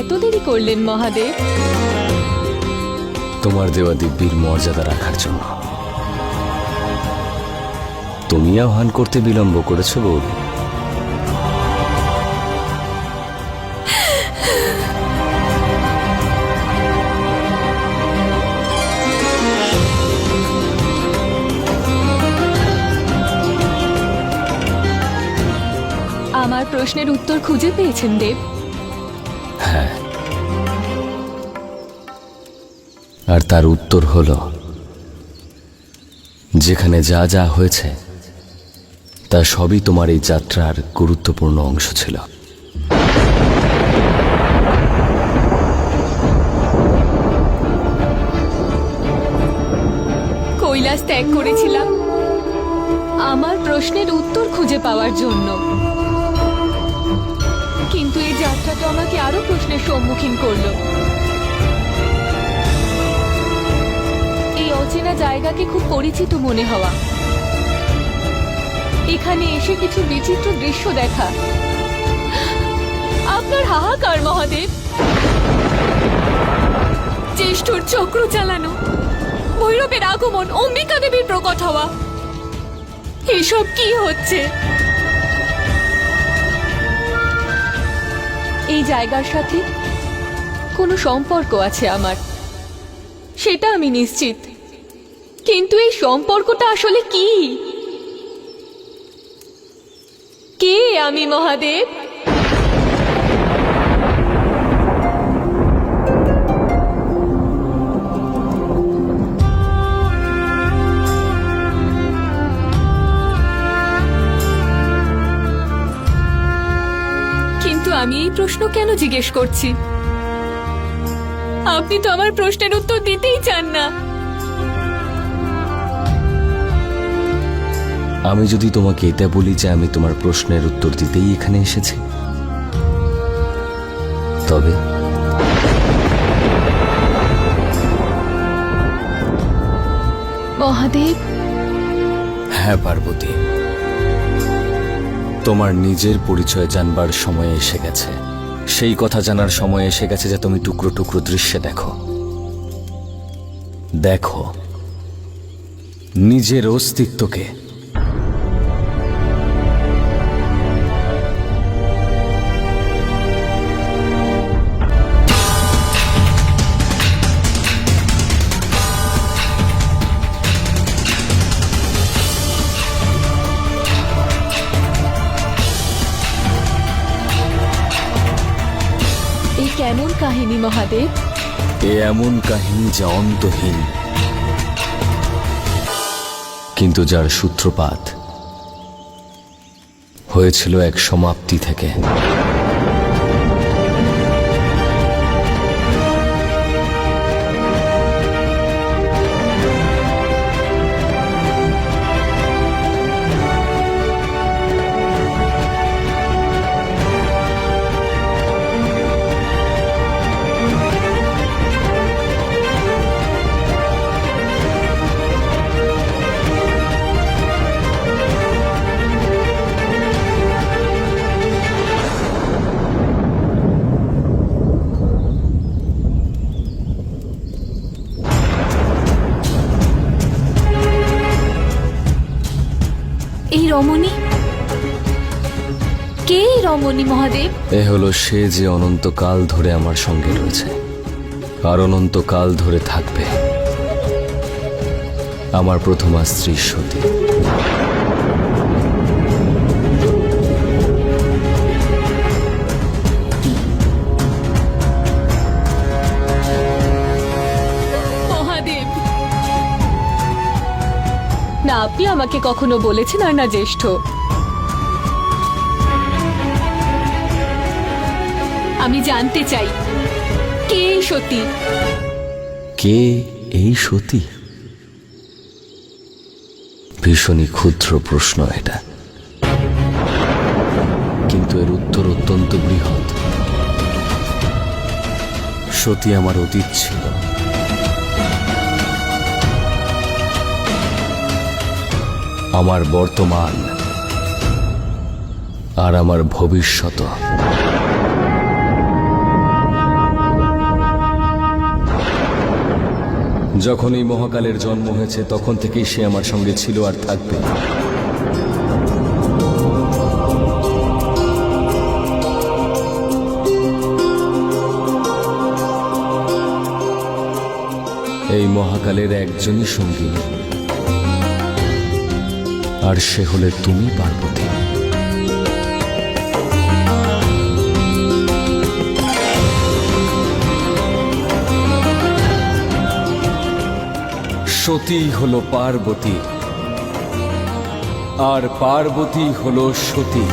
এত দেরি করলেন মহাদেব? তোমার দেওয়া দিব্যির মর্যাদা রাখার জন্য। তুমি আহ্বান করতে বিলম্ব করেছ বৌদি। আমার প্রশ্নের উত্তর খুঁজে পেয়েছেন দেব? হ্যাঁ, আর তার উত্তর হলো, যেখানে যা যা হয়েছে তা সবই তোমার এই যাত্রার গুরুত্বপূর্ণ অংশ ছিল। কৈলাস ত্যাগ করেছিলাম আমার প্রশ্নের উত্তর খুঁজে পাওয়ার জন্য, কিন্তু এই যাত্রা তো আমাকে আরো প্রশ্নের সম্মুখীন করলো। এই অচেনা জায়গাকে খুব পরিচিত মনে হওয়া, এখানে এসে কিছু বিচিত্র দৃশ্য দেখা, আপনার হাহাকার মহাদেব, জ্যেষ্ঠর চক্র চালানো, ভৈরবের আগমন, অম্বিকা দেবীর প্রকট হওয়া, এসব কি হচ্ছে? এই জায়গার সাথে কোনো সম্পর্ক আছে আমার, সেটা আমি নিশ্চিত, কিন্তু এই সম্পর্কটা আসলে কি? কে আমি মহাদেব? কিন্তু আমি এই প্রশ্ন কেন জিজ্ঞেস করছি? আপনি তো আমার প্রশ্নের উত্তর দিতেই চান না। আমি যদি তোমাকে এটা বলি যে আমি তোমার প্রশ্নের উত্তর দিতেই এখানে এসেছি, তবে মহাদেব, হ্যাঁ পার্বতী, তোমার নিজের পরিচয় জানবার সময় এসে গেছে। সেই কথা জানার সময় এসে গেছে যে তুমি টুকরো টুকরো দৃশ্যে দেখো, দেখো নিজের অস্তিত্বকে। এই কেমন কাহিনী মহাদেব? এ এমন কাহিনী যা অন্তহীন, কিন্তু যার সূত্রপাত হয়েছিল এক সমাপ্তি থেকে। এই রমণী কে? রমণী মহাদেব? এ হলো সে যে অনন্তকাল ধরে আমার সঙ্গে রয়েছে, আর অনন্তকাল ধরে থাকবে। আমার প্রথমা স্ত্রী সতী। মহাদেব, না আপনি আমাকে কখনো বলেছেন আর না জ্যেষ্ঠ। আমি জানতে চাই, কে এই সতী? কে এই সতী? ভীষণই ক্ষুদ্র প্রশ্ন এটা, কিন্তু এর উত্তর অত্যন্ত বৃহৎ। সতী আমার অতীত ছিল, আমার বর্তমান আর আমার ভবিষ্যৎ। যখন এই মহাকালের জন্ম হয়েছে তখন থেকেই সে আমার সঙ্গে ছিল আর থাকবে। এই মহাকালের একজনই সঙ্গী, আর সে হলে তুমি, পার্বতী। সতী হলো পার্বতী, আর পার্বতী হলো সতী।